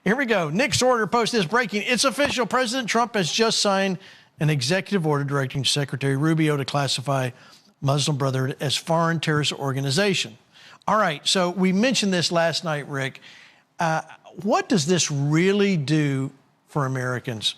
Here we go. Nick Sorter posts this breaking. It's official. President Trump has just signed an executive order directing Secretary Rubio to classify Muslim Brotherhood as foreign terrorist organization. All right, so we mentioned this last night, Rick. What does this really do for Americans?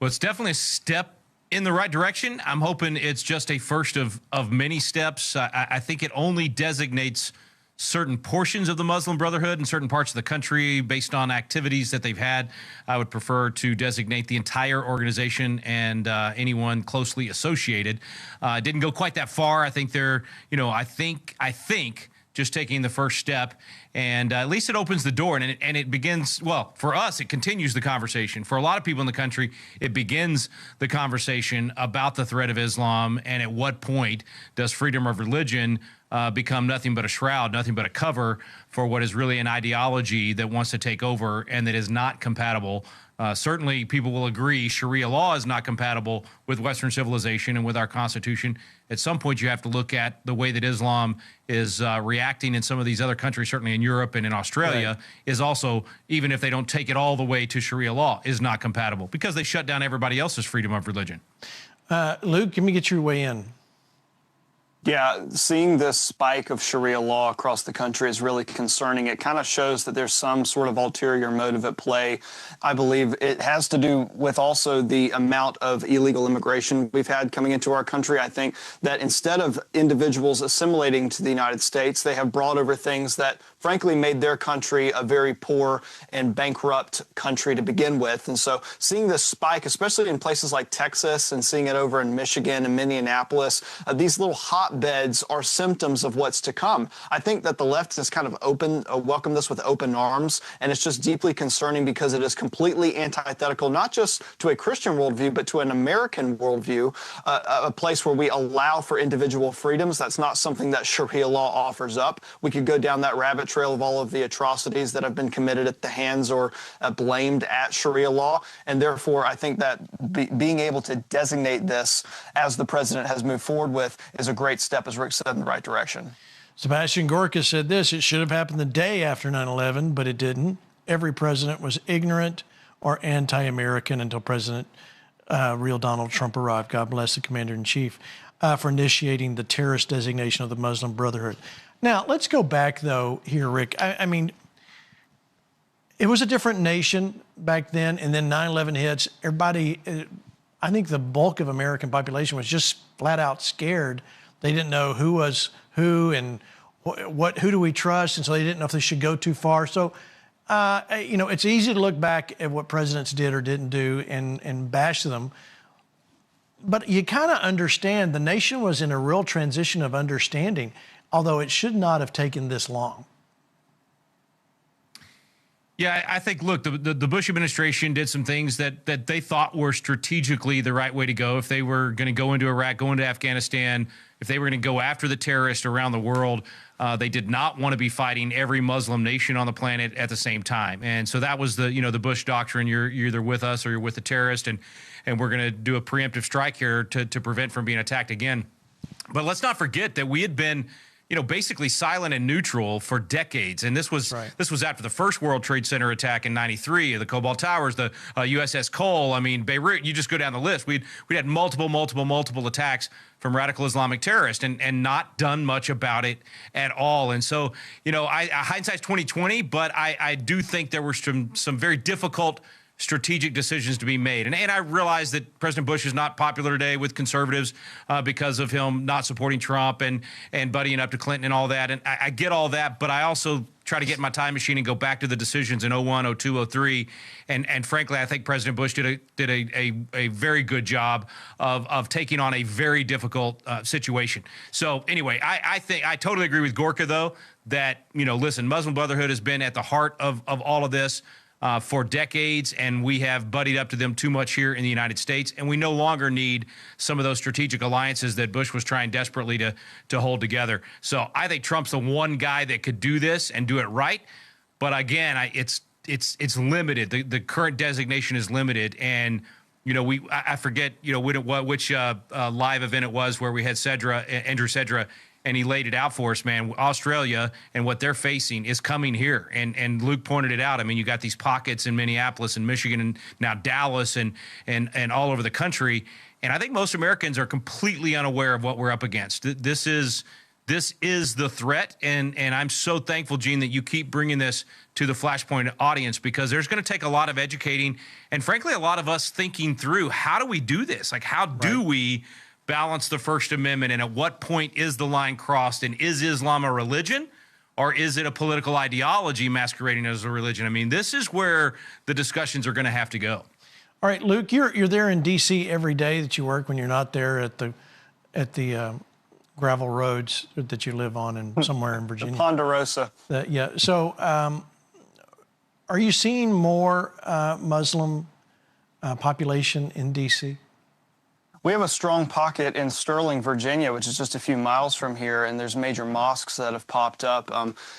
Well, it's definitely a step in the right direction. I'm hoping it's just a first of many steps. I think it only designates certain portions of the Muslim Brotherhood in certain parts of the country based on activities that they've had. I would prefer to designate the entire organization and anyone closely associated. Didn't go quite that far. I think they're, I think just taking the first step, and at least it opens the door, and it begins, well, for us, it continues the conversation. For a lot of people in the country, it begins the conversation about the threat of Islam, and at what point does freedom of religion become nothing but a shroud, nothing but a cover for what is really an ideology that wants to take over and that is not compatible. Certainly, people will agree Sharia law is not compatible with Western civilization and with our Constitution. At some point, you have to look at the way that Islam is reacting in some of these other countries, certainly in Europe and in Australia, right, is also, even if they don't take it all the way to Sharia law, is not compatible because they shut down everybody else's freedom of religion. Luke, let me get your way in. Yeah, seeing this spike of Sharia law across the country is really concerning. It kind of shows that there's some sort of ulterior motive at play. I believe it has to do with also the amount of illegal immigration we've had coming into our country. I think that instead of individuals assimilating to the United States, they have brought over things that frankly made their country a very poor and bankrupt country to begin with. And so seeing this spike, especially in places like Texas and seeing it over in Michigan and Minneapolis, these little hotbeds are symptoms of what's to come. I think that the left has kind of welcomed this with open arms, and it's just deeply concerning because it is completely antithetical, not just to a Christian worldview, but to an American worldview, a place where we allow for individual freedoms. That's not something that Sharia law offers up. We could go down that rabbit trail of all of the atrocities that have been committed at the hands or blamed at Sharia law. And therefore, I think that being able to designate this as the president has moved forward with is a great step, as Rick said, in the right direction. Sebastian Gorka said this: it should have happened the day after 9/11, but it didn't. Every president was ignorant or anti-American until President real Donald Trump arrived. God bless the commander-in-chief for initiating the terrorist designation of the Muslim Brotherhood. Now, let's go back, though, here, Rick. I mean, it was a different nation back then, and then 9/11 hits. Everybody, I think the bulk of American population was just flat out scared. They didn't know who was who and who do we trust, and so they didn't know if they should go too far. So, it's easy to look back at what presidents did or didn't do and bash them. But you kind of understand the nation was in a real transition of understanding, although it should not have taken this long. Yeah, I think, look, the Bush administration did some things that they thought were strategically the right way to go. If they were going to go into Iraq, go into Afghanistan, if they were going to go after the terrorists around the world, they did not want to be fighting every Muslim nation on the planet at the same time. And so that was the Bush doctrine. You're either with us or you're with the terrorist, and we're going to do a preemptive strike here to prevent from being attacked again. But let's not forget that we had been basically silent and neutral for decades. And this was after the first World Trade Center attack in '93, the Cobalt Towers, the USS Cole. I mean, Beirut, you just go down the list. We'd had multiple attacks from radical Islamic terrorists and not done much about it at all. And so, hindsight's 20/20, but I do think there were some very difficult strategic decisions to be made. And I realize that President Bush is not popular today with conservatives because of him not supporting Trump and buddying up to Clinton and all that. And I get all that, but I also try to get in my time machine and go back to the decisions in 01, 02, 03. And frankly, I think President Bush did a very good job of taking on a very difficult situation. So anyway, I think I totally agree with Gorka, though, that, listen, Muslim Brotherhood has been at the heart of all of this for decades, and we have buddied up to them too much here in the United States, and we no longer need some of those strategic alliances that Bush was trying desperately to hold together. So I think Trump's the one guy that could do this and do it right. But again, it's limited. The current designation is limited, and I forget which live event it was where we had Andrew Cedra and he laid it out for us, man. Australia and what they're facing is coming here. And Luke pointed it out. I mean, you got these pockets in Minneapolis and Michigan and now Dallas and all over the country. And I think most Americans are completely unaware of what we're up against. This is the threat. And I'm so thankful, Gene, that you keep bringing this to the Flashpoint audience, because there's going to take a lot of educating and, frankly, a lot of us thinking through, how do we do this? Like, how do we balance the First Amendment, and at what point is the line crossed? And is Islam a religion, or is it a political ideology masquerading as a religion? I mean, this is where the discussions are going to have to go. All right, Luke, you're there in D.C. every day that you work when you're not there at the gravel roads that you live on and somewhere in Virginia. The Ponderosa. Yeah. So are you seeing more Muslim population in D.C.? We have a strong pocket in Sterling, Virginia, which is just a few miles from here, and there's major mosques that have popped up.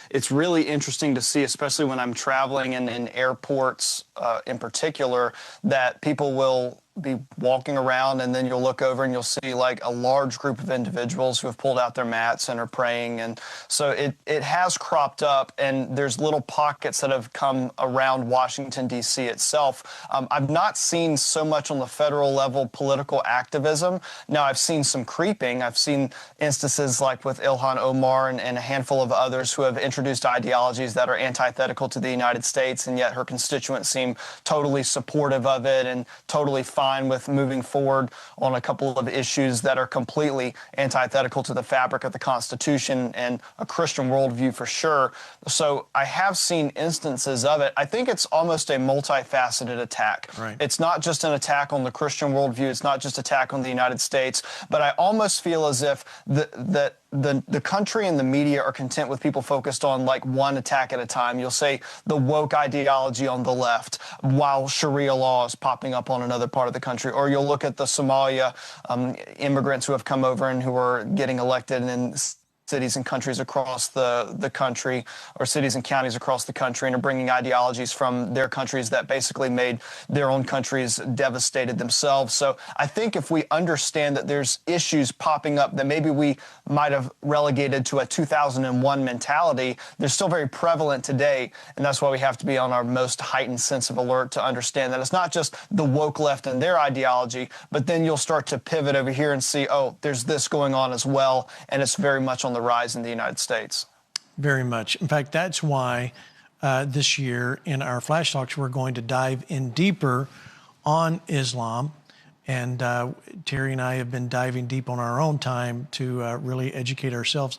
It's really interesting to see, especially when I'm traveling in airports in particular, that people will be walking around, and then you'll look over and you'll see like a large group of individuals who have pulled out their mats and are praying. And so it has cropped up, and there's little pockets that have come around Washington, D.C. itself. I've not seen so much on the federal level political activism. Now, I've seen some creeping. I've seen instances like with Ilhan Omar and a handful of others who have introduced ideologies that are antithetical to the United States, and yet her constituents seem totally supportive of it and totally fine with moving forward on a couple of issues that are completely antithetical to the fabric of the Constitution and a Christian worldview for sure. So I have seen instances of it. I think it's almost a multifaceted attack. Right. It's not just an attack on the Christian worldview. It's not just an attack on the United States. But I almost feel as if the country and the media are content with people focused on like one attack at a time. You'll say the woke ideology on the left while Sharia law is popping up on another part of the country. Or you'll look at the Somalia immigrants who have come over and who are getting elected in cities and countries across the country, or cities and counties across the country, and are bringing ideologies from their countries that basically made their own countries devastated themselves. So I think if we understand that there's issues popping up that maybe we might have relegated to a 2001 mentality, they're still very prevalent today. And that's why we have to be on our most heightened sense of alert to understand that it's not just the woke left and their ideology, but then you'll start to pivot over here and see, oh, there's this going on as well. And it's very much on the rise in the United States. Very much. In fact, that's why this year in our Flash Talks, we're going to dive in deeper on Islam. And Terry and I have been diving deep on our own time to really educate ourselves.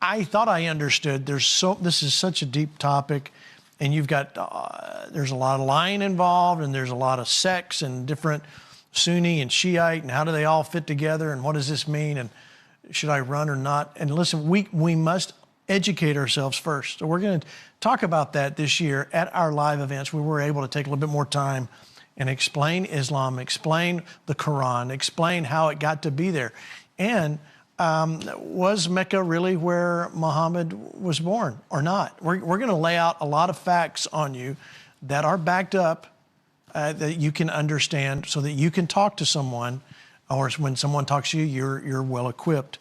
I thought I understood. This is such a deep topic, and you've got, there's a lot of lying involved, and there's a lot of sects and different Sunni and Shiite, and how do they all fit together, and what does this mean, and should I run or not? And listen, we must educate ourselves first. So we're going to talk about that this year at our live events. We were able to take a little bit more time and explain Islam, explain the Quran, explain how it got to be there. And was Mecca really where Muhammad was born or not? We're going to lay out a lot of facts on you that are backed up, that you can understand, so that you can talk to someone, or when someone talks to you, you're well equipped